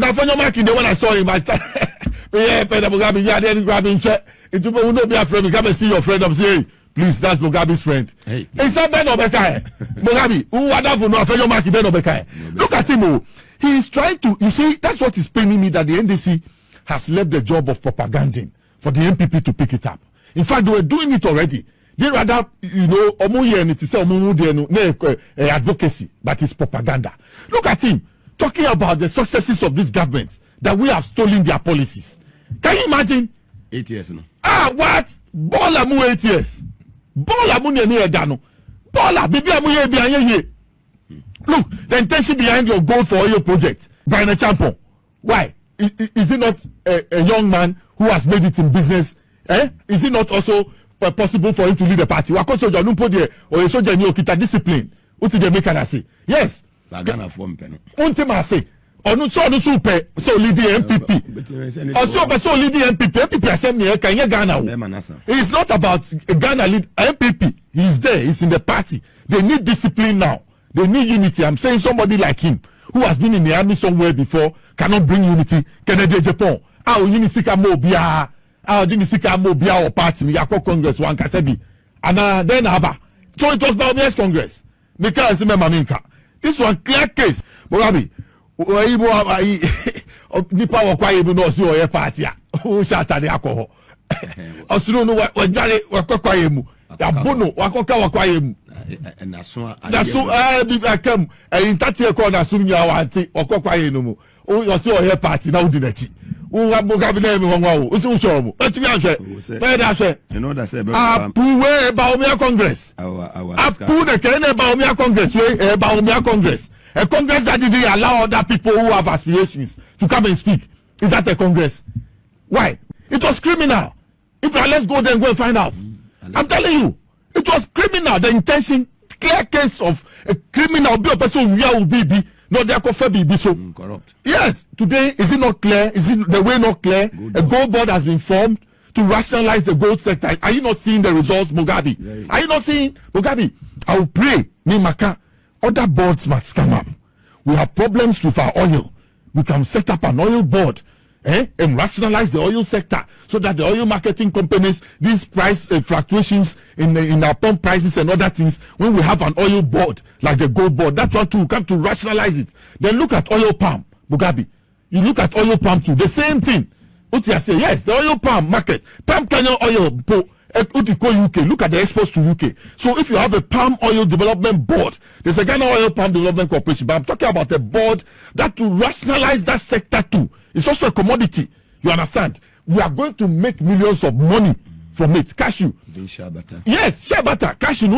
Now Afenyo Markin, the one I saw him, I started, yeah, Pedro Mugabe, yeah, then grabbing shit. It will not be a friend. Come and see your friend. I'm saying, please, that's Mugabe's friend. Hey, it's a Ben Obeka. Mugabe, who are that for no Afenyo Markin, Ben Obeka. Look at him. He is trying to, you see, that's what is paining me, that the NDC has left the job of propaganding for the MPP to pick it up. In fact, they were doing it already. They rather, you know, advocacy, but it's propaganda. Look at him talking about the successes of these governments, that we have stolen their policies. Can you imagine? 8 years now. What? Bola mu 8 years. Bola mu ne dano. Bola bibi amu ye bi anye. Look, the intention behind your goal for oil project by a champion. Why? Is it not a young man who has made it in business? Is it not also possible for him to lead the party? Wakoso Janumpo de or a soldier new kita discipline. What did they make an say? Yes. Ghana form pen. Untima say. Onu so super so lead the MPP. Also so lead the MPP. MPP assembly can you Ghana? It's not about Ghana lead MPP. He's there. He's in the party. They need discipline now. They need unity. I'm saying somebody like him who has been in the army somewhere before cannot bring unity. Canada, Japan. Unity can more be unity can more be our party. Yako Congress one kasebi. And then Aba. So it was Baumia's Congress. Mika Asime Maminka. This one clear case. Mugabe. Nipa wakwa yebu no si oye party a. O shata de alcohol. Osuru no wajare wakwa yemu. Ya bono wakwa yemu. Naso bi akam intati e ko na sum nya wanti wakwa yenu mu. O yo si oye party na udi nachi. O Mugabe na emi wonwa o. O si usho mu. Etumi ahwe. Be da ahwe. You know that say we Bawumia Congress. Apu de kene Bawumia Congress we Bawumia Congress. A Congress that didn't allow other people who have aspirations to come and speak. Is that a Congress? Why? It was criminal. If let's go there and go and find out. I'm telling you, it was criminal. The intention, clear case of a criminal, be a person who will be, not their coffee be so corrupt. Yes. Today, is it not clear? Is it the way not clear? A gold board has been formed to rationalize the gold sector. Are you not seeing the results, Mugabe? Yeah. Are you not seeing, Mugabe? I will pray, Mimaka. Other boards must come up. We have problems with our oil. We can set up an oil board and rationalize the oil sector so that the oil marketing companies, these price fluctuations in our pump prices and other things, when we have an oil board like the gold board, that's what we come to rationalize it. Then look at oil palm, Mugabe. You look at oil palm too, the same thing. What you say? Yes, the oil palm market, palm kernel oil. UK, look at the exports to UK. So if you have a palm oil development board, there's a Ghana Oil Palm Development Corporation, but I'm talking about a board that to rationalize that sector too. It's also a commodity. You understand? We are going to make millions of money from it. Cashew. Yes, shea butter. Cashew.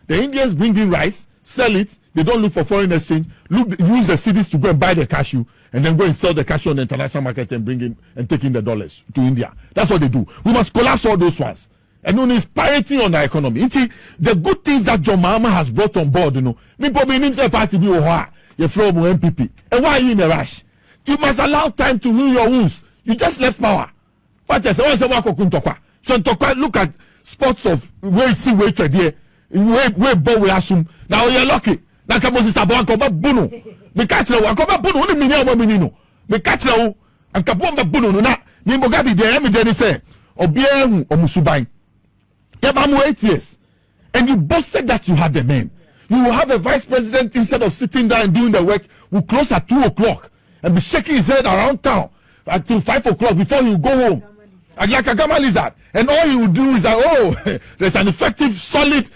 The Indians bring in rice, sell it. They don't look for foreign exchange. Use the cities to go and buy the cashew, and then go and sell the cashew on the international market and bring in and take in the dollars to India. That's what they do. We must collapse all those ones. And then it's parity on our economy. The good things that John Mahama has brought on board, me probably needs a party be you're from MPP. And why are you in a rush? You must allow time to heal your wounds. You just left power. But I say, look at spots of where you see where trade where bow we assume. Now you're lucky. Now come on, sister, Bono. Me catch the Wakoba Bono, only minino. Me catch the and Kabomba Bono, na Nimbogabi, the Emmy say, or Bien or Musubai. Yabamu 8 years. And you boasted that you had the men. You will have a vice president instead of sitting there and doing the work, will close at 2 o'clock and be shaking his head around town until 5 o'clock before you go home. And like a gamma lizard. And all you will do is that, there's an effective, solid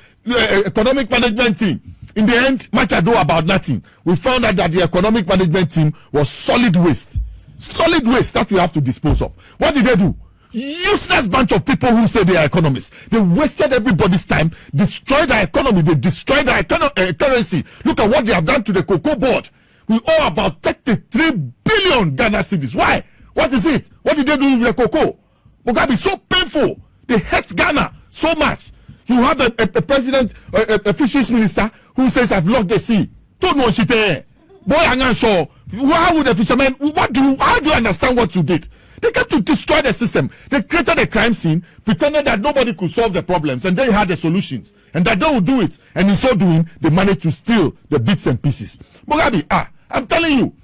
economic management team. In the end, much ado about nothing. We found out that the economic management team was solid waste. Solid waste that we have to dispose of. What did they do? Useless bunch of people who say they are economists. They wasted everybody's time, destroyed our economy, they destroyed our currency. Look at what they have done to the cocoa board. We owe about 33 billion Ghana cedis. Why? What is it? What did they do with the cocoa? Mugabe, so painful. They hate Ghana so much. You have a president, a fisheries minister who says, I've locked the sea. Don't know shit there. Boy, I'm not sure. How would the fishermen, how do you understand what you did? They came to destroy the system. They created a crime scene, pretended that nobody could solve the problems, and they had the solutions, and that they would do it. And in so doing, they managed to steal the bits and pieces. Mugabe, I'm telling you,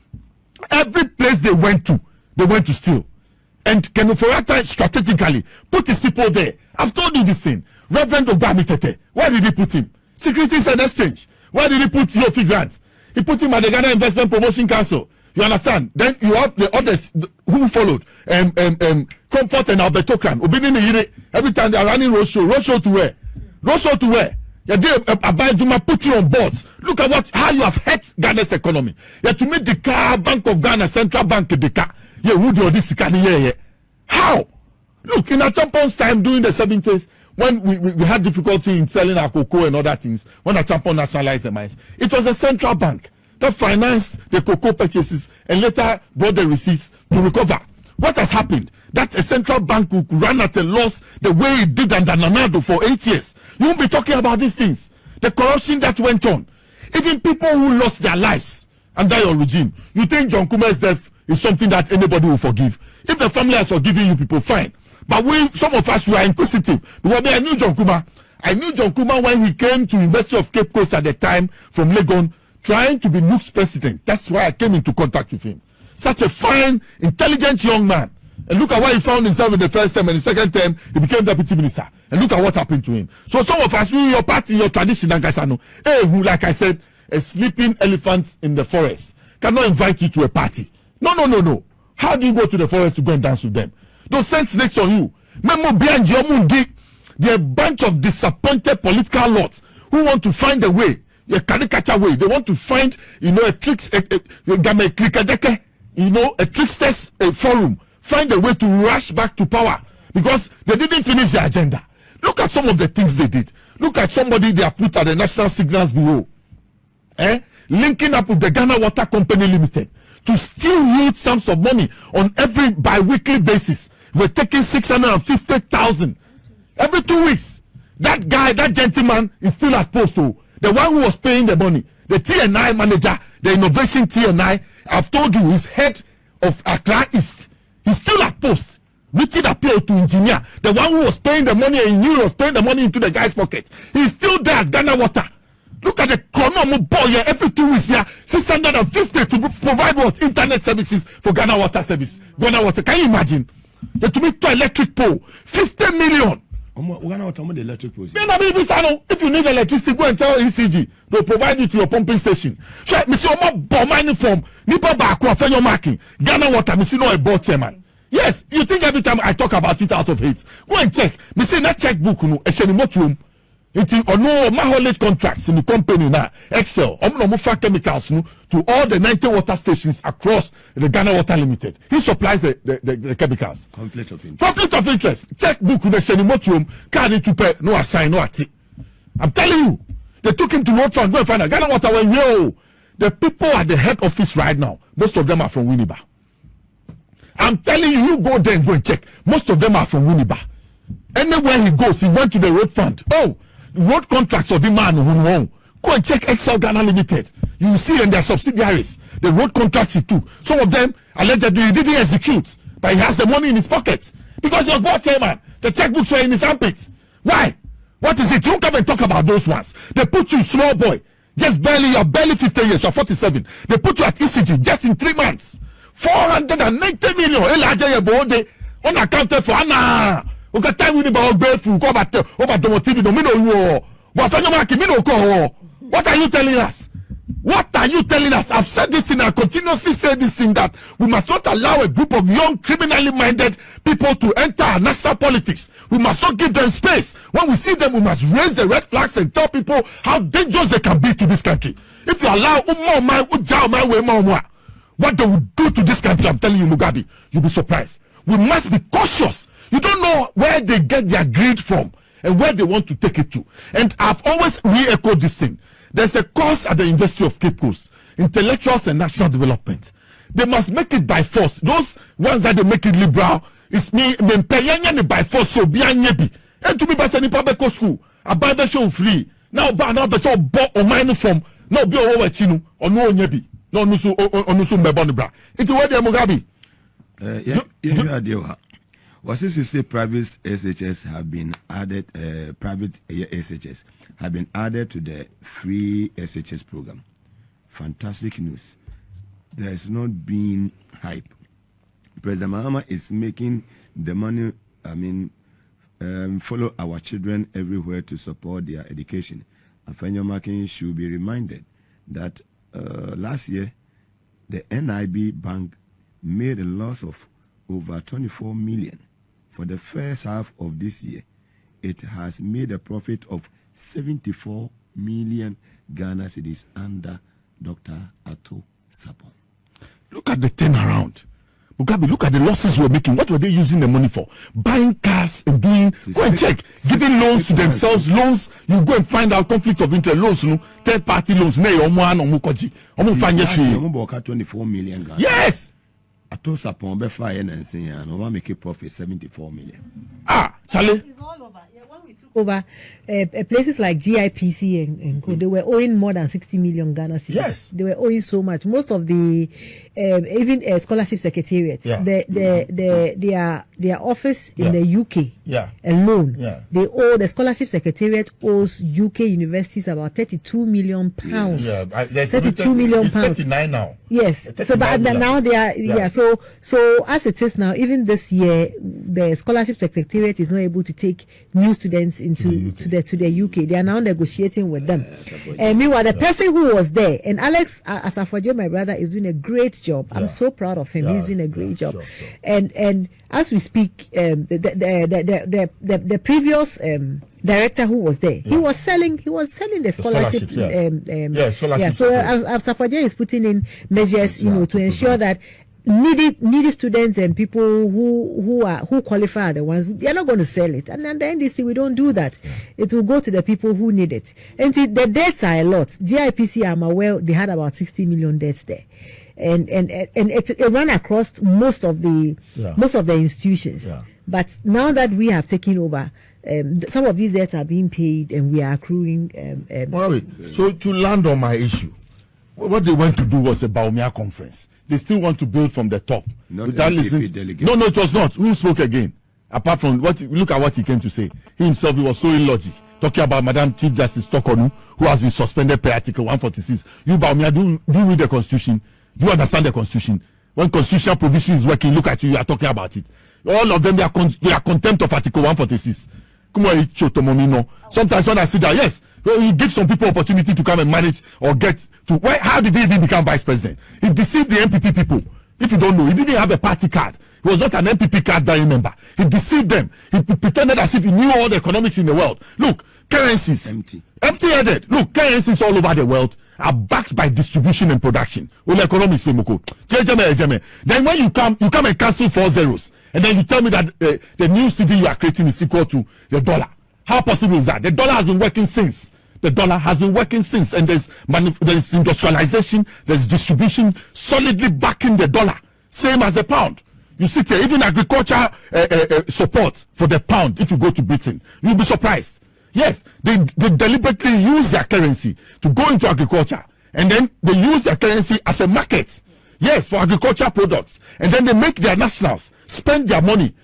Every place they went to steal. And Kenuforiata strategically put his people there. I've told you this thing. Reverend Obami Tete, where did he put him? Securities and Exchange. Where did he put Yofi Grant? He put him at the Ghana Investment Promotion Council. You understand? Then you have the others who followed. Comfort and Alberto Kran. Every time they are running roadshow. Roadshow to where? Roadshow to where? Abayjuma put you on boards. Look at how you have hurt Ghana's economy. You have to make the car Bank of Ghana, Central Bank, the car. Yeah, who do this? How? Look, in Achampon's time during the 70s, when we had difficulty in selling our cocoa and other things, when Achampon nationalized the mines, it was a central bank that financed the cocoa purchases and later brought the receipts to recover. What has happened? That a central bank could run at a loss the way it did under Nanado for 8 years. You won't be talking about these things. The corruption that went on. Even people who lost their lives under your regime. You think John Kuma's death is something that anybody will forgive? If the family has forgiven you people, fine. But some of us, we are inquisitive. Because I knew John Kuma. I knew John Kuma when he came to University of Cape Coast at the time from Legon, trying to be Nook's president. That's why I came into contact with him. Such a fine, intelligent young man. And look at why he found himself in the first term and the second term, he became deputy minister. And look at what happened to him. So some of us, we, your party, your tradition, who, like I said, a sleeping elephant in the forest cannot invite you to a party. No. How do you go to the forest to go and dance with them? Those send snakes on you. They're a bunch of disappointed political lords who want to find a way, a caricature way. They want to find, a trickster's forum. Find a way to rush back to power because they didn't finish their agenda. Look at some of the things they did. Look at somebody they have put at the National Signals Bureau. Linking up with the Ghana Water Company Limited to steal huge sums of money on every bi-weekly basis. We're taking 650,000 every 2 weeks. That guy, that gentleman is still at post. The one who was paying the money, the TNI manager, the innovation TNI, I've told you, he's head of Accra East. He's still at post. Richard appealed to engineer. The one who was paying the money and he knew he was paying the money into the guy's pocket. He's still there at Ghana Water. Look at the chrono boy here. Every 2 weeks we are 650 to provide what? Internet services for Ghana Water service. Ghana Water. Can you imagine? They to make 2 electric pole. 50 million. If you need electricity, go and tell ECG. They'll provide it to your pumping station. So, Mr. Omar Bomani from Nipa Baku, Afenyo Markin, Ghana Water, Mr. No, a board chairman. Yes, you think every time I talk about it out of hate. Go and check. Mr. That checkbook, no, a shenimotum. It's or no Maholate contracts in the company now. Excel, Omnomufa Chemicals to all the 90 water stations across the Ghana Water Limited. He supplies the chemicals. Conflict of interest. Checkbook the Shenimotium, carry to pay, no assign, no ati. I'm telling you, they took him to Road Fund, go and find out. Ghana Water when the people at the head office right now, most of them are from Winneba. I'm telling you, you go there and go and check. Most of them are from Winneba. Anywhere he goes, he went to the Road Fund. Road contracts of the man who go and check Excel Ghana Limited. You will see in their subsidiaries the road contracts he took. Some of them allegedly he didn't execute, but he has the money in his pocket because he was board chairman. The checkbooks were in his armpits. Why? What is it? You come and talk about those ones. They put you small boy, just you're barely 50 years, you're 47. They put you at ECG just in 3 months. 490 million. Unaccounted for. Anna. What are you telling us? What are you telling us? I've said this thing, I continuously say this thing, that we must not allow a group of young criminally minded people to enter national politics. We must not give them space. When we see them, we must raise the red flags and tell people how dangerous they can be to this country. If you allow what they will do to this country, I'm telling you, Mugabe, you'll be surprised. We must be cautious. You don't know where they get their greed from and where they want to take it to. And I've always re-echoed this thing. There's a course at the University of Cape Coast, Intellectuals and National Development. They must make it by force. Those ones that they make it liberal, it's me by force, so be a and to be by any public school, a Bible show free. Now, be so bought or mine from, no be over chino, or no nyebi, no nusu, or nusu mbebonibra. It's where they Mugabe. Was this state private SHS have been added, private SHS have been added to the free SHS program? Fantastic news. there's not been hype. President Mahama is making the money, follow our children everywhere to support their education. Afenyo Markin should be reminded that last year, the NIB Bank made a loss of over 24 million. For the first half of this year, it has made a profit of 74 million Ghana cedis under Dr. Ato Sapon. Look at the turnaround. Mugabe, look at the losses we're making. What were they using the money for? Buying cars and doing, go and check, giving loans to themselves. Loans, you go and find out conflict of interest loans, third party loans. 24 million Ghana. Yes! Ato Sapon be fire and say, and we make a profit 74 million. Charlie. It's all over. Yeah, when we took over places like GIPC and they were owing more than 60 million Ghana cedis. Yes. They were owing so much. Most of the even scholarship secretariats, their office in the UK alone, they owe, the scholarship secretariat owes UK universities about 32 million pounds. 32 million it's pounds. 39 now. Yes. So but now they are so as it is now, even this year, the scholarship secretariat is not able to take new students into to the UK. They are now negotiating with them. And meanwhile, the person who was there, and Alex Asafojo, my brother, is doing a great job. I'm so proud of him. He's doing a great job. Sure. And as we speak, the previous director who was there, he was selling the scholarship. So Asafojo is putting in measures, to ensure that needy students and people who qualify are the ones, they are not going to sell it. And then the NDC, we don't do that. It will go to the people who need it. And the debts are a lot. GIPC, I'm aware, they had about 60 million debts there. And it ran across most of the institutions. But now that we have taken over, some of these debts are being paid and we are accruing. So to land on my issue, what they went to do was a Baumia conference. They still want to build from the top. Without listening. No, it was not. Who spoke again? Apart from look at what he came to say. He himself, he was so illogic. Talking about Madam Chief Justice Tokonu, who has been suspended per Article 146. You Baumia, do you read the Constitution? Do you understand the Constitution? When constitutional provision is working, look at you are talking about it. All of them, they are contempt of Article 146. Sometimes when I see that, yes, you give some people opportunity to come and manage or get to. How did he even become vice president? He deceived the MPP people. If you don't know, he didn't have a party card. He was not an MPP card bearing member. He deceived them. He pretended as if he knew all the economics in the world. Look, currencies. Empty-headed. Look, currencies all over the world are backed by distribution and production. Economics. Then when you come and cancel 4 zeros. And then you tell me that the new CD you are creating is equal to the dollar. How possible is that? The dollar has been working since. And there's industrialization, there's distribution solidly backing the dollar. Same as the pound. You sit here, even agriculture support for the pound, if you go to Britain, you'll be surprised. Yes, they deliberately use their currency to go into agriculture. And then they use their currency as a market. Yes, for agricultural products. And then they make their nationals spend their money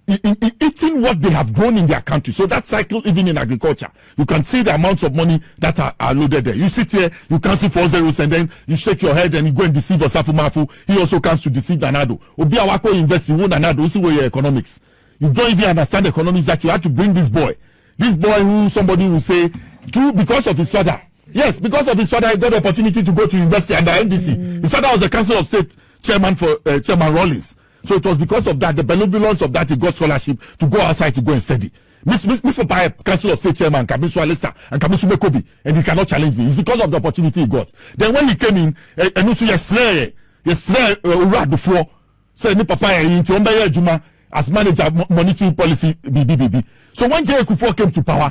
in eating what they have grown in their country. So that cycle, even in agriculture, you can see the amounts of money that are loaded there. You sit here, you cancel 4 zeros, and then you shake your head and you go and deceive Osafu Mafu. He also comes to deceive Nanado. Obi Awako invest in Nanado. See where your economics. You don't even understand economics that you have to bring this boy. This boy who somebody will say, because of his father. Yes, because of his father, he got the opportunity to go to university under NDC. His father was the Council of State chairman for Chairman Rawlings. So it was because of that, the benevolence of that, he got scholarship to go outside to go and study. Miss Papa, Council of State Chairman, Kamisu Alista, and Kamisu Mekobi, and he cannot challenge me. It's because of the opportunity he got. Then when he came in, and also yesterday, before, said, "Ni Papa, Juma as manager monetary policy, BBB." So when J. Kufuor came to power,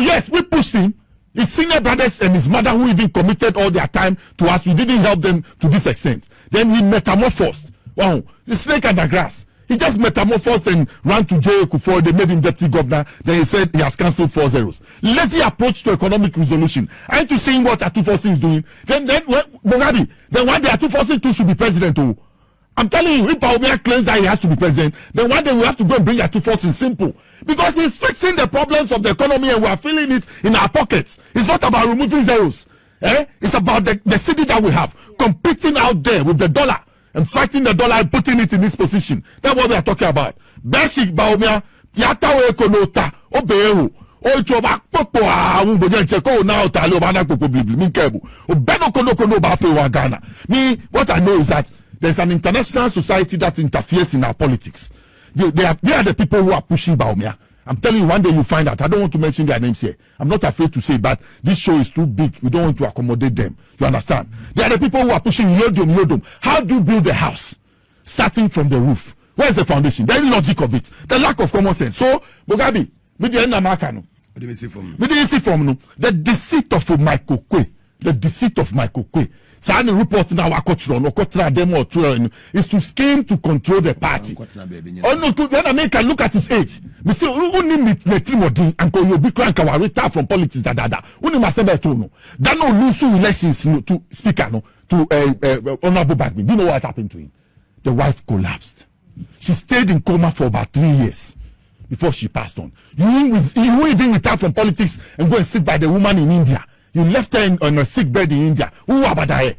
yes, we pushed him. His senior brothers and his mother, who even committed all their time to us, we didn't help them to this extent. Then he metamorphosed. Wow, the snake under grass. He just metamorphosed and ran to J. Kufuor. They made him deputy governor. Then he said he has cancelled 4 zeros. Lazy approach to economic resolution. Aren't you seeing what Atufosi is doing? Then Mugabe, then why the Atufosi too should be president too? I'm telling you, if Baumia claims that he has to be president, then one day we have to go and bring Atufosi. Simple. Because he's fixing the problems of the economy and we are feeling it in our pockets. It's not about removing zeros. It's about the city that we have competing out there with the dollar and fighting the dollar and putting it in this position. That's what we are talking about. Basic Baumia, Yatawe Konota, Obeo, Ochoba Popo, Umbojenko, now Talobana Popo, Minkebu, Obeno Kono Bafe Wagana. Me, what I know is that there's an international society that interferes in our politics. They are the people who are pushing Baumia. I'm telling you, one day you find out. I don't want to mention their names here. I'm not afraid to say, but this show is too big. We don't want to accommodate them. You understand? They are the people who are pushing Yodom. How do you build a house? Starting from the roof. Where's the foundation? The logic of it. The lack of common sense. So, Mugabe, the deceit of Michael Kwe. The deceit of Michael Kwe. Sani report now is to scheme to control the party. Oh no, then America look at his age. Me say only Metrimodin and Koyobi Krankawa retired from politics that. Only Masebe Tono. That no lose elections to speaker no to Honorable Bagby. Do you know what happened to him? The wife collapsed. She stayed in coma for about 3 years before she passed on. You even retire from politics and go and sit by the woman in India. You left her on a sick bed in India. If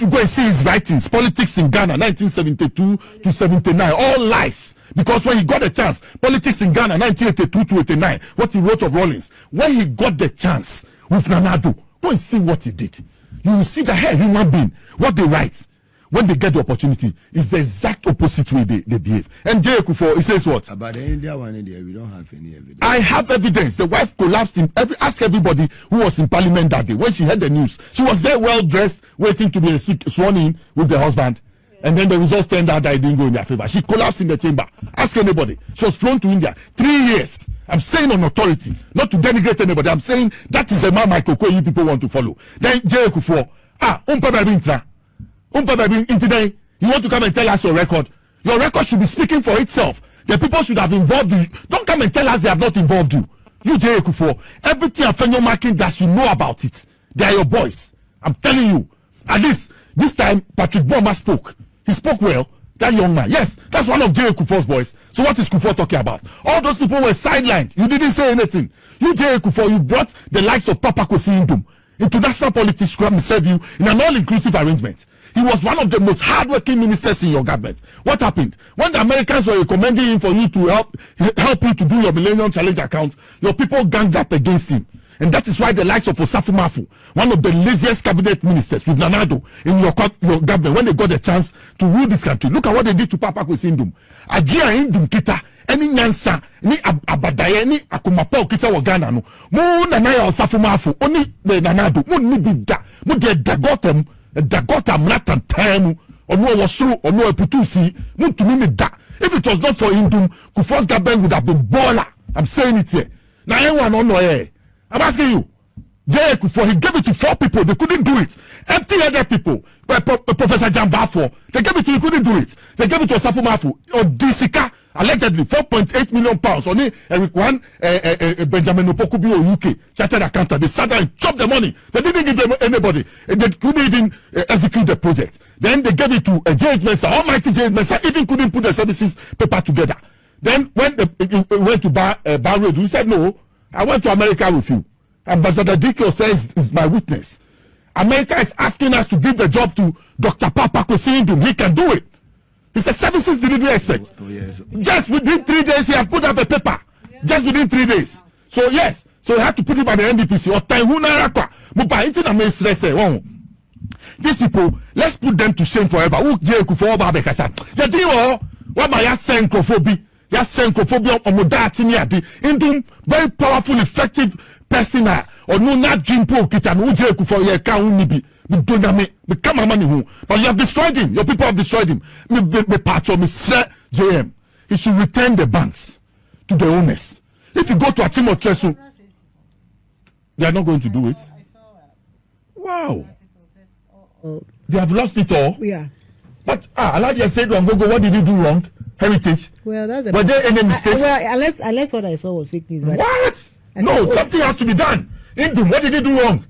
you go and see his writings, politics in Ghana, 1972 to 79, all lies. Because when he got a chance, politics in Ghana, 1982 to 89, what he wrote of Rollins, when he got the chance with Nanado, go and see what he did. You will see the human being, what they write, when they get the opportunity, is the exact opposite way they behave. And J. Kufo, he says what? About the India one, we don't have any evidence. I have evidence. The wife collapsed ask everybody who was in parliament that day. When she heard the news, she was there well dressed, waiting to be sworn in with the husband. And then the results turned out that it didn't go in their favor. She collapsed in the chamber. Ask anybody. She was flown to India. 3 years. I'm saying on authority, not to denigrate anybody. I'm saying that is a man Michael Kwe you people want to follow. Then J. Kufo, you want to come and tell us your record? Your record should be speaking for itself. The people should have involved you. Don't come and tell us they have not involved you. You, J. Kufo, everything Afenyo Markin does, you know about it. They are your boys. I'm telling you. At least, this time, Patrick Boma spoke. He spoke well. That young man. Yes, that's one of J. Kufo's boys. So what is Kufo talking about? All those people were sidelined. You didn't say anything. You, J. Kufo, you brought the likes of Papa Kwesi Ndum into national politics to come and serve you in an all-inclusive arrangement. He was one of the most hardworking ministers in your government. What happened? When the Americans were recommending him for you to help you to do your Millennium Challenge account, your people ganged up against him. And that is why the likes of Osafu Mafu, one of the laziest cabinet ministers with Nanado in your government, when they got the chance to rule this country, look at what they did to Papa Kwesi Ndum. Ajia Ndum kita, any nyansa, ni abadaye, ni akumapa okita wa Ghana no. Mo nanaya Osafu Mafu, oni Nanado, mo nibida, mo de dagotem, dagota mnatan time, ono wasru, ono eputusi, mo tumimi da. If it was not for Ndum, Kufuor's government would have been baller. I'm saying it here. Na anyone on no I'm asking you, J. Kufo, he gave it to 4 people, they couldn't do it. Empty-headed people, Professor Jambafo, they gave it to, he couldn't do it. They gave it to Osafu Mafu, or Disika, allegedly, £4.8 million. Only Benjamin Opokubi or UK, chartered accountant, they sat down and chopped the money. They didn't give them anybody. They couldn't even execute the project. Then they gave it to J.H. Mensah, almighty J.H. Mensah, even couldn't put the services paper together. Then when they went to Bahrain, he said, no, I went to America with you. Ambassador Dikio says is my witness. America is asking us to give the job to Dr. Papa Kwesi Ndum. He can do it. He's a services delivery expert. Just within 3 days, he has put up a paper. Just within 3 days. So yes, so we had to put it by the NDPC. These people, let's put them to shame forever. Yes, xenophobia or modernity. Indum very powerful, effective person. Or no, not Jimpo Kitan, Ujeku for your account, maybe. But you have destroyed him. Your people have destroyed him. JM. He should return the banks to the owners. If you go to Atimo Tresu, they are not going to do it. Wow. They have lost it all. Yeah. But Elijah said, what did he do wrong? Heritage. Well, that's were there any mistakes? Well, unless what I saw was fake news. What? No, something has to be done. Indum, what did he do wrong?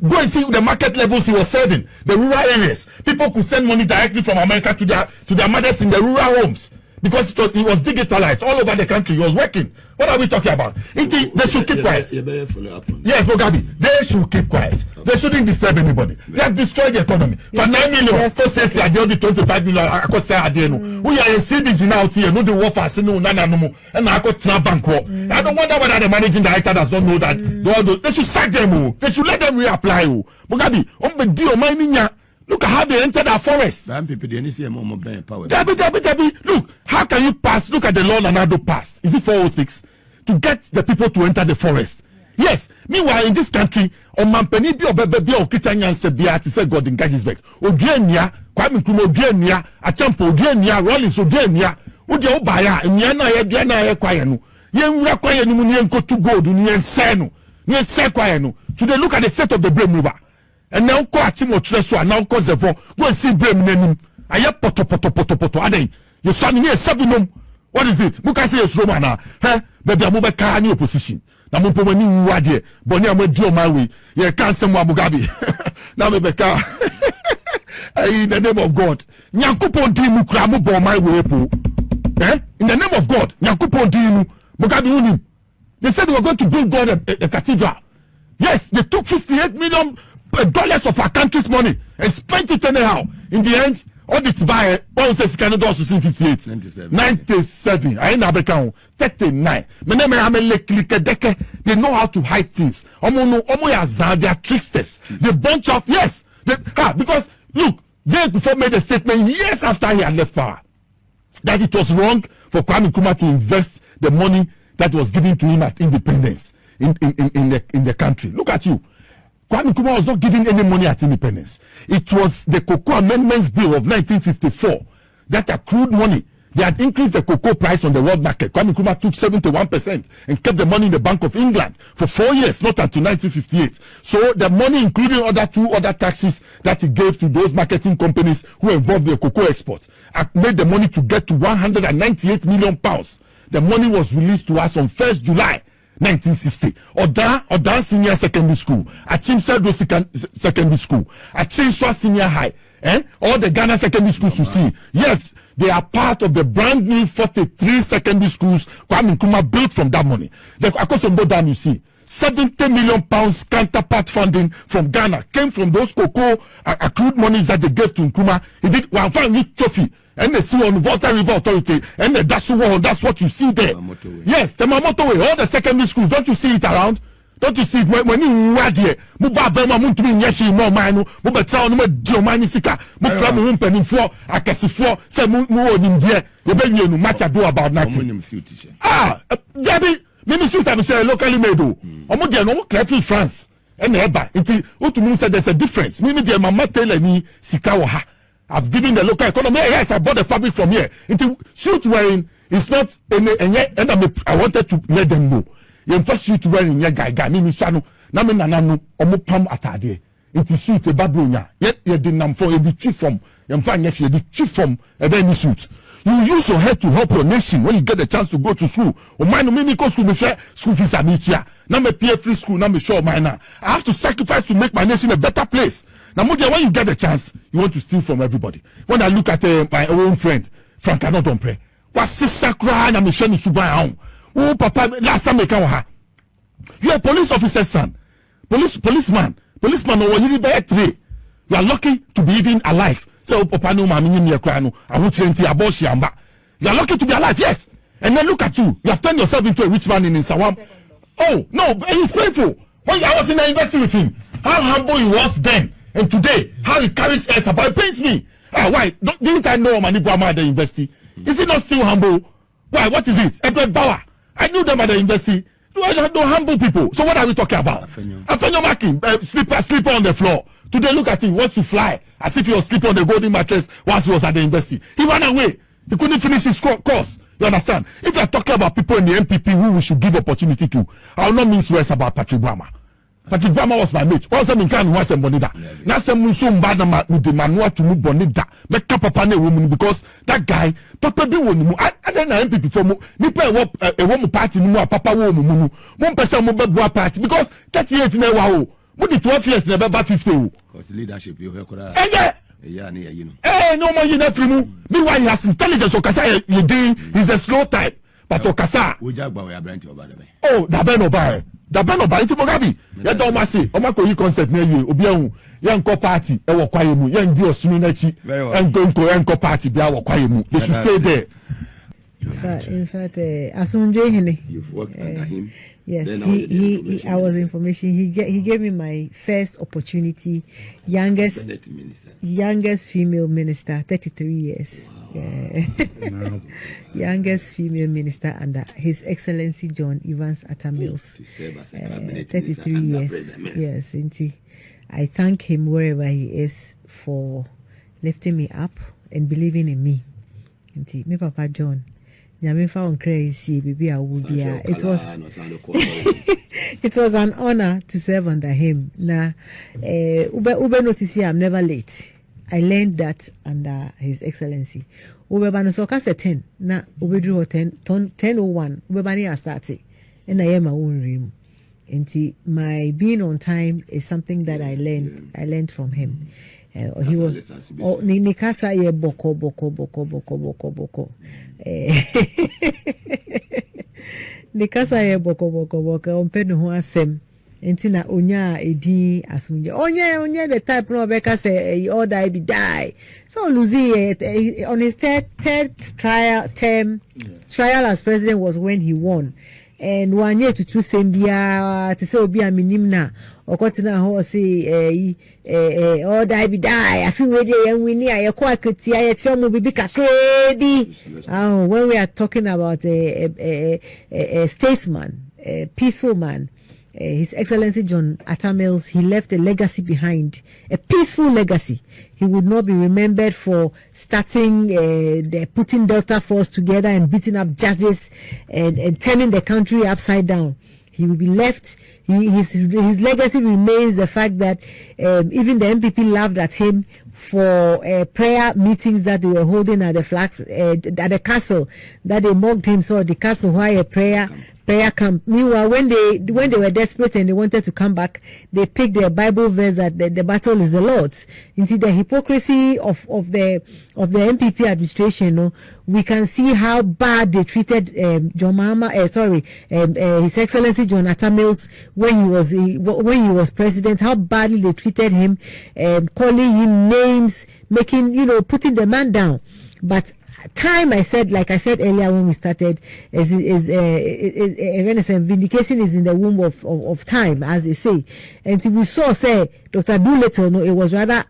Go and see the market levels he was serving, the rural areas. People could send money directly from America to their mothers in the rural homes. because it was digitalized all over the country. It was working. What are we talking about? They should keep quiet. Yes, Mugabe, they should keep quiet. They shouldn't disturb anybody. They have destroyed the economy. For 9 million, so says I did 25 million. I could say I didn't. We are a CDG now here. No, the war for no, and I could trap bank. I don't wonder whether the managing director does not know that. They should sack them. They should let them reapply. Mugabe, on the deal, my look at how they entered our forest. Debbie, look, how can you pass? Look at the law Nanado passed. Is it 406? To get the people to enter the forest. Yes. Meanwhile, in this country, on Mampeni bi obebebi o kitanya nsebia to say God in Gajisbeck. Oduania, Kwame Nkrumah oduania, Achampo oduania, Rollins oduania. Odi obaya, nia na ye bia na ye kwaye no. Ye nwura kwaye no mu ne enko to gold ni ense no. Ni ense kwaye no. Today look at the state of the Brem River. And now ko atimo tire so now ko zevo go and see Brem nanim. Aye poto aden. You son ni esabinom. What is it? Muka say yes Roman na. Baby amobe ka ni opposition. Na mo po mani nwade. Boni amadi o my way. Ye kan sem wa Mugabe. Na me beka. In the name of God. Nyankopon di mu kra mo bo my way po. In the name of God. Nyankopon di mu. Mugabe unim. They said they were going to build God a cathedral. Yes, they took $58 million of our country's money and spent it anyhow. In the end, audits by one says Canada also seen 58. 97. I ain't Abekao. 39. They know how to hide things. They are tricksters. They bunch of yes. Because look, they before made a statement years after he had left power that it was wrong for Kwame Nkrumah to invest the money that was given to him at independence in the country. Look at you. Kwame Nkrumah was not giving any money at independence. It was the Cocoa Amendments Bill of 1954 that accrued money. They had increased the cocoa price on the world market. Kwame Nkrumah took 71% and kept the money in the Bank of England for 4 years, not until 1958. So the money, including two other taxes that he gave to those marketing companies who involved the cocoa export, made the money to get to £198 million. The money was released to us on 1st July 1960. Odan Senior Secondary School, Achim Sedro Secondary School, Achim Senior High, all the Ghana secondary schools you see. Yes, they are part of the brand new 43 secondary schools Kwame Nkrumah built from that money. Across from Bodan you see, £70 million counterpart funding from Ghana came from those cocoa accrued monies that they gave to Nkrumah. He did one family trophy. And they see on Volta River Authority, and that's what you see there. Yes, the Mamoto way, all the secondary schools, don't you see it around? Don't you see it when you were there? Mubaba muntu mi nyeshi mo manu, mubeta onu dio mani sika, mufra mu mpeni fo, akasifo, se mu onim die, ye be wienu match do about nothing. Debbie, me suit am say locally made o. Omo de no Clearfield France. And eba, nti otumu say there's a difference. Me de mama tell me sika wo ha. I've given the local economy. Yes, I bought the fabric from here. Into suit wearing is not any, and I wanted to let them know. You first suit wearing your guy, Mimi Sano, Naminano, Omopam atade. Into suit a babunya. Yet you didn't for a chief form. You find if you the chief form a any suit. You use your head to help your nation when you get the chance to go to school. Or mine, mini school, me share school fees are meetia. Now me pay free school, now me show mine. I have to sacrifice to make my nation a better place. Now, when you get the chance, you want to steal from everybody. When I look at my own friend, Frank Anodompe, what's this sacred? I'm showing you oh, Papa, last time you're a police officer's son, policeman, or you be a tree. You are lucky to be even alive. So, Papa, no, I won't yamba. You are lucky to be alive, yes. And then look at you. You have turned yourself into a rich man in Sawam. Oh, no, he's painful. When I was in the university with him, how humble he was then. And today, how he carries us about it pains me. Why? Didn't I know Mani Brahma at the university? Is he not still humble? Why? What is it? Edward Bauer. I knew them at the university. Don't humble people. So what are we talking about? Afenyo Markin, sleeper on the floor. Today, look at him. Wants to fly as if he was sleeping on the golden mattress whilst he was at the university. He ran away. He couldn't finish his course. You understand? If you are talking about people in the MPP who we should give opportunity to, I will not mean words about Patrick Brahma. Patrick Brahma was my mate. Once I'm in Canada, once I'm bonida. Now some so bad with the manual to move bonida. Make papa ne woman because that guy, Papa be one. I don't know MPP for mo. Nipa a woman party no Papa wo mu. One person mo be party because 38 na wa o. Mo di 12 years na be 50 o. Because leadership you hear kora. no more yin afrimu. Meanwhile, he has intelligence. Okasa, he's a slow type. But Okasa. Oh, Dabeno Bai. It's Mugabe. Ya don't masi. Omako yi concert near you. Obiahu. Yanko party. Ewo kwayemu. Yan dio suminachi. And going to Yanko party. Biawo kwayemu. They should stay there. In fact, Asunje Hene. You've worked under him. Yes, he I was information. He gave me my first opportunity, youngest female minister, 33 years. Wow. Yeah. Youngest female minister under His Excellency John Evans Atta Mills. 33 years. Yes, indeed. I thank him wherever he is for lifting me up and believing in me. Indeed, me Papa John. It was an honor to serve under him. Now, Ube notice here, I'm never late. I learned that under His Excellency. Ube Banosoka said 10. Now, Ube drew 10:01. Ube Bani has started. And I am my own room. And my being on time is something that I learned from him. He was Nikasa ye boko Nikasa ye boko ompenu ho asem enti na onya edi asunje onya the type no beka say all die be die so Luzi on his third trial as president was when he won. And 1 year to 2 sembia to say obi aminim na okotina ho say all die be die I feel ready and we near your kwakiti I tell me be crazy. When we are talking about a statesman, a peaceful man, His Excellency John Atta Mills, he left a legacy behind, a peaceful legacy. He would not be remembered for starting putting Delta Force together and beating up judges and turning the country upside down. He will be left. His legacy remains the fact that even the MPP laughed at him for prayer meetings that they were holding at the flags at the castle, that they mocked him. So the castle, why a prayer camp. Meanwhile, when they were desperate and they wanted to come back, they picked their Bible verse that the battle is the Lord's. Into the hypocrisy of the MPP administration, we can see how bad they treated John Mahama. His Excellency John Atta Mills when he was president. How badly they treated him, calling him names, putting the man down. But time, like I said earlier when we started, vindication is in the womb of time, as they say. And we saw, Dr. Doolittle, it was rather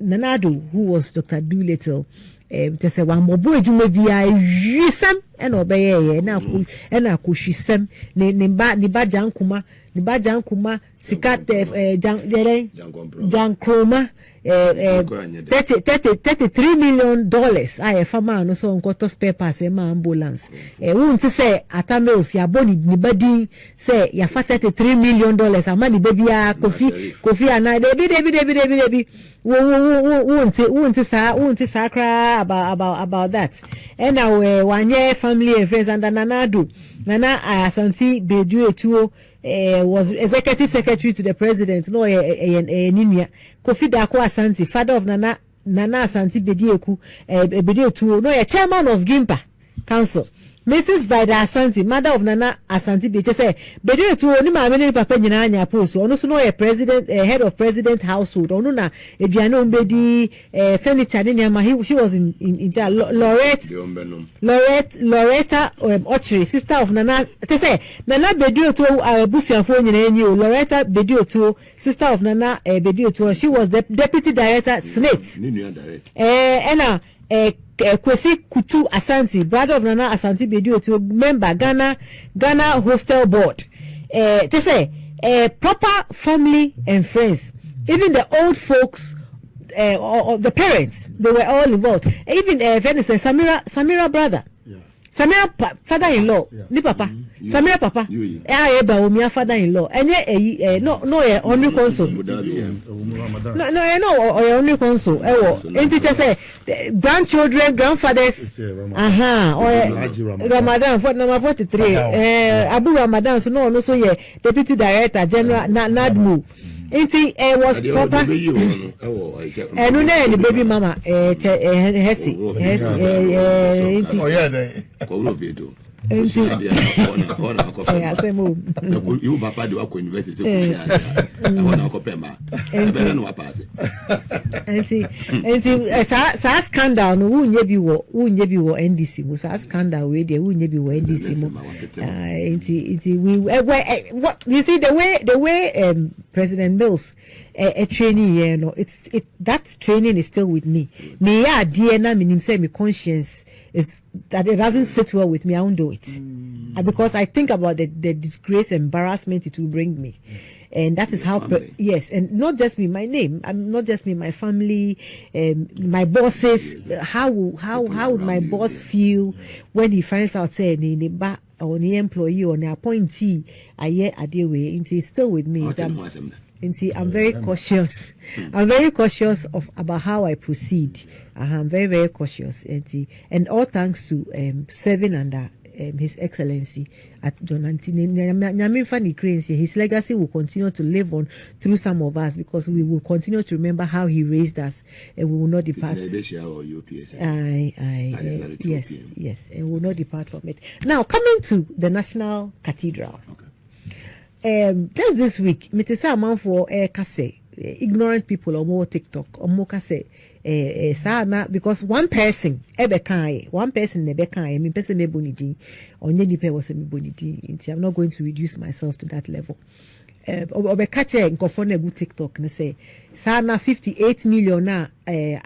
Nanado who was Dr. Doolittle. To say one more boy, you may be a resem and obey and akushisem, Nibajan Kuma, Sikat, Jan Kroma. $33 million. I a farmer no so got spare parts ambulance. Won't say Atta Mills ya boni nibadi say ya fa $33 million. Amani baby ya Kofi and I baby. Won't say cry about that. And now 1 year family and friends and Nana Asante Bedu Etuo was executive secretary to the president. No, Ninia Kofi Dako Asante, father of Nana Asante Bedu Etuo. No, a chairman of Gimpa Council. Mrs. Vida Asante, mother of Nana Asante Bedu say Bedu Etuo ni ma many papa nyina anya post. Ono so no a president, head of president household. Ono na eduano mbedi furniture ni ma she was in Loretta Ochiri, sister of Nana. Te say Nana Bedu Etuo busuafo nyina enyi o. Loretta Bedu Etuo, sister of Nana Bedu Etuo. She was the deputy director Senate. Kwesi Kutu Asante, brother of Nana Asante Bedu Etuo, member Ghana Hostel Board. They say proper family and friends. Even the old folks, or the parents, they were all involved. Even Samira brother. Yeah. Samira father-in-law, ni papa. Samira papa. Eba omia father-in-law. Enye no only console. No only console. Enti say grandchildren, grandfathers. Ramadan for number 43. Abu Ramadan so no so ye deputy director general Nadmu. Inti was proper. And no baby mama Hesi. Oh yeah, you papa do akọ university I want to pema no pass sa scandal no wunye bi wo NDC wo sa scandal we there wunye bi wo NDC mo what you see the way President Mills a training here no that training is still with me ya dear na me say me conscience is that it doesn't sit well with me. I won't do it because I think about the disgrace, embarrassment it will bring me, and that is how yes, and not just me, my name, not just me, my family, my bosses. How would my boss feel when he finds out say ni ba or ni employee or ni appointee I deal with? It's still with me. I'm very cautious. I'm very cautious about how I proceed. I'm very, very cautious. And all thanks to serving under His Excellency at John Antony. His legacy will continue to live on through some of us because we will continue to remember how he raised us and we will not depart. Yes, and we will not depart from it. Now, coming to the National Cathedral. Okay. Just this week, me say amount for kase ignorant people or more TikTok or more kase sana because one person me person me bonidi onye nipa was me bonidi. I'm not going to reduce myself to that level. Obekache nkofo na gu TikTok na say sana 58 million na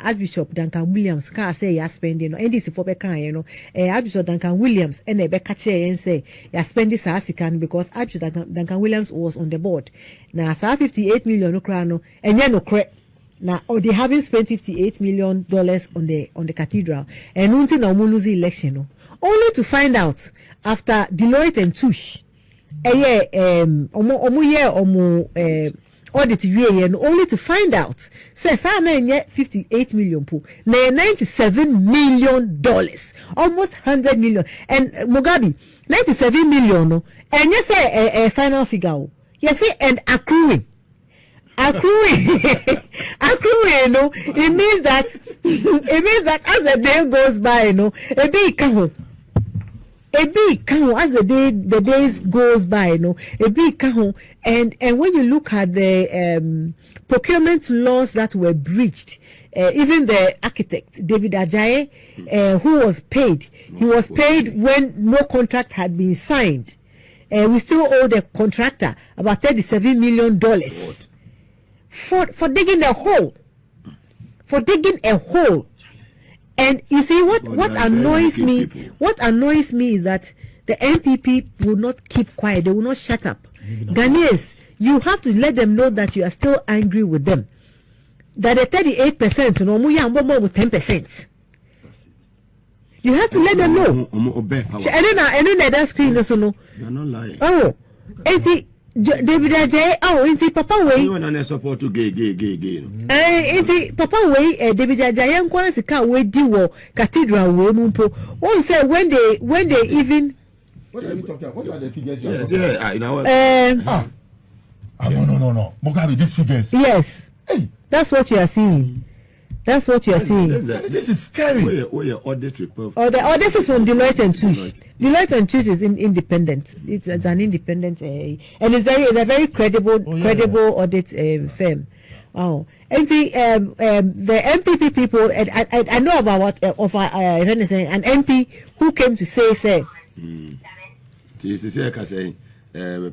Archbishop Duncan Williams ka say ya spending no NDC for beka no Archbishop Duncan Williams and ebekache and say ya spending sa asikan because Archbishop Duncan Williams was on the board na sa 58 million no kra no enye no kre na they haven't spent $58 million on the cathedral and until na lose election no only to find out after Deloitte and Touche audit only to find out says na 58 million po na $97 million almost 100 million and Mugabe 97 million no and you say a final figure yes and accruing no it means that as the day goes by no a big count as the days goes by, a big count, and when you look at the procurement laws that were breached, even the architect David Ajayi, who was paid, he was paid when no contract had been signed. We still owe the contractor about $37 million for digging a hole. And you see what annoys me is that the NPP will not keep quiet. They will not shut up. Ghanaians, you have to let them know that you are still angry with them. That the 38% no more 10%. You have to let them know. And then that screen also no. You are not lying. Oh, David Ajayi, inti papa way. You want to support to gay. Inti papa way. David Ajayi nkwa sika we di wo cathedral we mumpo. One say when they even. What are you talking about? What are the figures? Yes, you know what? No. Mugabe, these figures. Yes. Hey, that's what you are seeing. That's what you are seeing. This is scary. Where your audit report? This is from Deloitte and Touche. Deloitte and Touche is independent. It's an independent, and it's a very credible audit firm. Oh, and see, the MPP people. I know about an MP who came to say.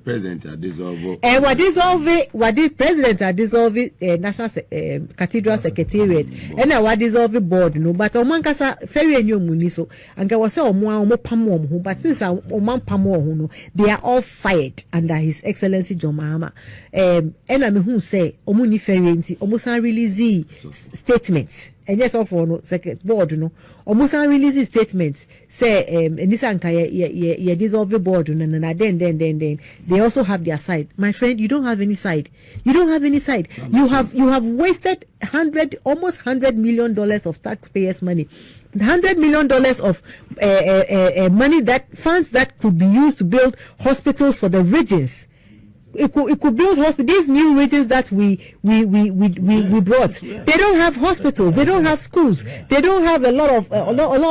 President dissolve. What did President dissolve National Cathedral Secretariat and what dissolve board no but omankasa ferry enyo muniso anga wase omo pamo omo but since oman pamo no they are all fired under His Excellency John Mahama and I mean who say omo ni ferry enti omo san release statements. And yes, for no second board, almost release statement say Nisanka ye dissolve board and then they also have their side. My friend, you don't have any side. You have wasted almost $100 million of taxpayers' money. $100 million of money funds that could be used to build hospitals for the regions. It could build hospitals. These new regions that we brought, they don't have hospitals, they don't have schools, they don't have a lot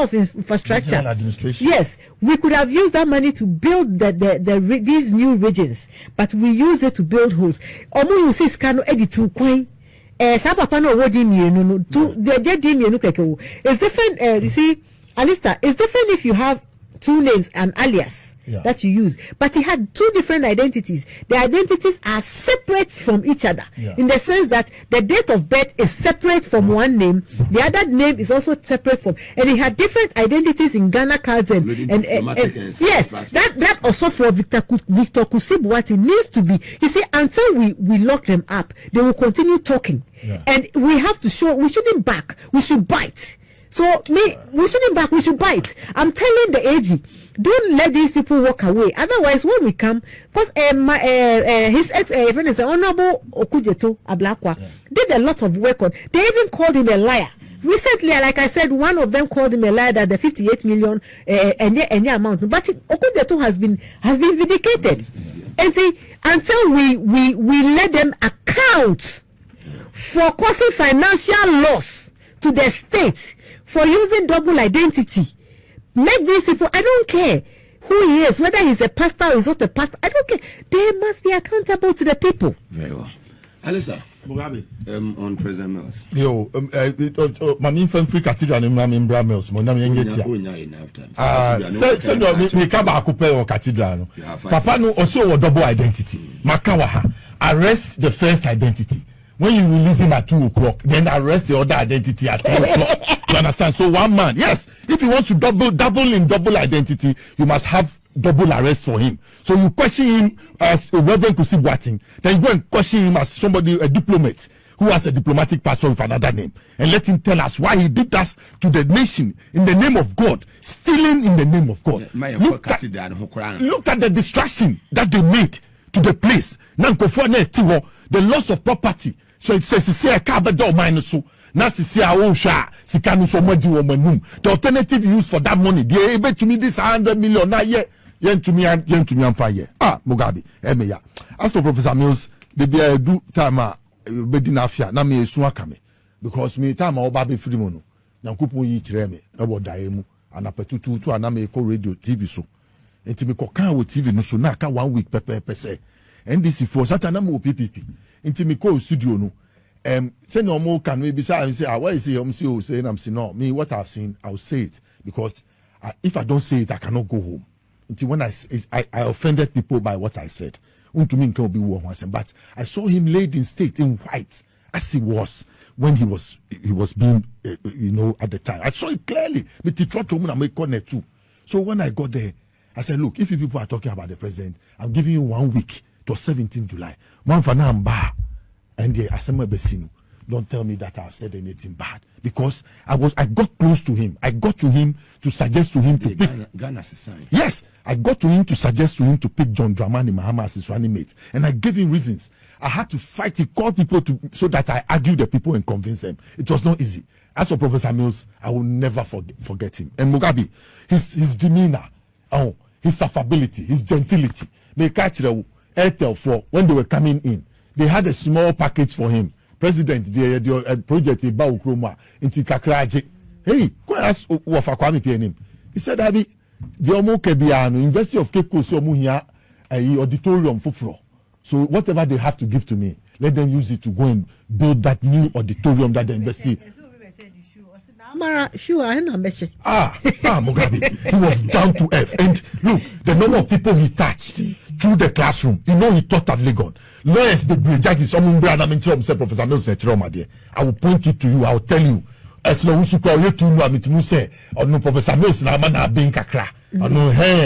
of infrastructure. Administration. Yes, we could have used that money to build these new regions, but we use it to build homes. Omo you see scano editu coin. It's different. You see, Alista, it's different if you have two names and alias that you use, but he had two different identities. The identities are separate from each other in the sense that the date of birth is separate from one name, the other name is also separate from, and he had different identities in Ghana cards and yes, that also for Victor Kusibwati needs to be. You see, until we lock them up, they will continue talking, and we have to show we shouldn't back, we should bite. So we shouldn't back, we should bite. I'm telling the AG, don't let these people walk away. Otherwise, when we come, because his friend is the Honorable Okujeto Ablakwa did a lot of work on. They even called him a liar. Recently, like I said, one of them called him a liar that the 58 million any amount. But Okujeto has been vindicated. And see, until we let them account for causing financial loss to the state for using double identity, make these people, I don't care who he is, whether he's a pastor or he's not a pastor, I don't care. They must be accountable to the people. Very well. Alisa, on President Mills. Yo, Mami Free Cathedral in Mami Mills, Monami Yengetia. Me kaba akupe o cathedral. Papa no also double identity. Makawaha, arrest the first identity. When you release him at 2 o'clock, then arrest the other identity at 2 o'clock. You understand? So one man, yes, if he wants to double in double identity, you must have double arrest for him. So you question him as a Reverend Kusibwati, then you go and question him as somebody, a diplomat, who has a diplomatic passport with another name, and let him tell us why he did that to the nation in the name of God, stealing in the name of God. Look at the distraction that they made to the place. The loss of property. So it says, see a carbon door minus so. Now, see our own share. The alternative use for that money, they able to me this 100 million. Now, yen to me, I'm fire. Mugabe, Emeya. As for Professor Mills, the beer do time, Bedinafia, na me suakame. Because me time, I'll be free mono. Now, Kupu yi treme, about Daemu, and a petutu to an American radio TV so. And to me, cocan with TV no so na 1 week per se. NDC for Satanamo PPP. Into me call studio no. Say no more can we be say why is he saying I'm saying no. Me what I've seen, I'll say it because if I don't say it, I cannot go home. Until when I offended people by what I said. Unto me can be one, but I saw him laid in state in white as he was when he was being at the time. I saw it clearly. So when I got there, I said, look, if you people are talking about the president, I'm giving you 1 week to 17 July. One for now, and the ASEM Besino. Don't tell me that I've said anything bad because I got close to him. I got to him to suggest to him to pick Ghana's a sign. Yes, I got to him to suggest to him to pick John Dramani Mahama as his running mate, and I gave him reasons. I had to fight. He called people so that I argued the people and convinced them. It was not easy. As for Professor Mills, I will never forget him. And Mugabe, his demeanor, his affability, his gentility. They catch the Airtel for when they were coming in. They had a small package for him. President, the project about Ukroma into Kakraje. Hey, go ask Wafakwami PNM. He said, Abi, the Omo Kebiano, University of Cape Coast, Omuhia, auditorium for. So whatever they have to give to me, let them use it to go and build that new auditorium that they invested. Mugabe, he was down to earth. And look, the number of people he touched through the classroom, he taught at Legon. Lawyers, big judges, Professor Mills, I will point it to you, I will tell you. As long as you call you to know, Professor Mills, being kakra.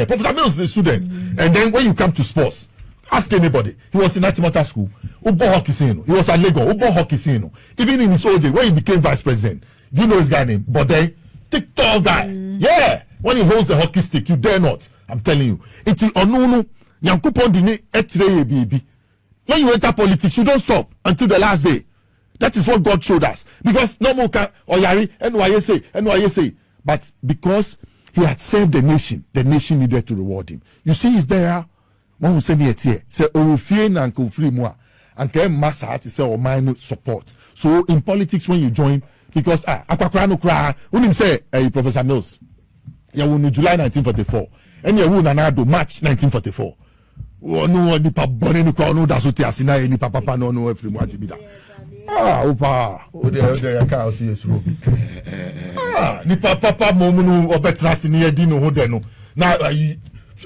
Professor Mills is a student. And then when you come to sports, ask anybody. He was in Atimota school. He was at Legon. Even in his old day, when he became vice president, do you know his guy name? Bode, thick tall guy. Yeah. When he holds the hockey stick, you dare not. I'm telling you. It's Onunu. When you enter politics, you don't stop until the last day. That is what God showed us. Because no more can Oyari, NYSA. But because he had saved the nation needed to reward him. You see his burial mo hu say tie say ofie na nka ofiri mu a anka massa ati say o man support. So in politics when you join, because akwakra no kra unim say Professor Mills ya wonu July 1944 and ya wonu na do March 1944 no ni pa bone ni kwa no da so ti asina ni papa no no afiri mu ati bi da opa o de ya ka o si esuro ni papa mo mu no obetrase ni edi no ho de no na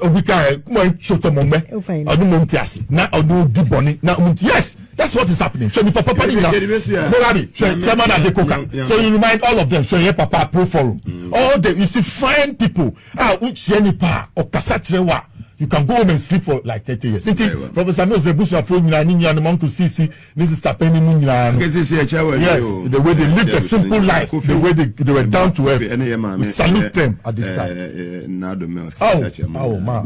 obi ka kuma shoto mo me adu mo ntiase na adu di bone na yes, that's what is happening. So the papa ni na Mogabi chairman at the Koka, so you remind all of them so here papa pro forum all the you see fine people uchi any pa o kasa kirewa you can go home and sleep for like 30 years. Professor Mills Ebusu afro nyina ni nyina no sisi this is tapeni mu nyina no. Yes, the way they lived a simple life, the way they were down to earth. We salute them at this time. Now the Mills oh ma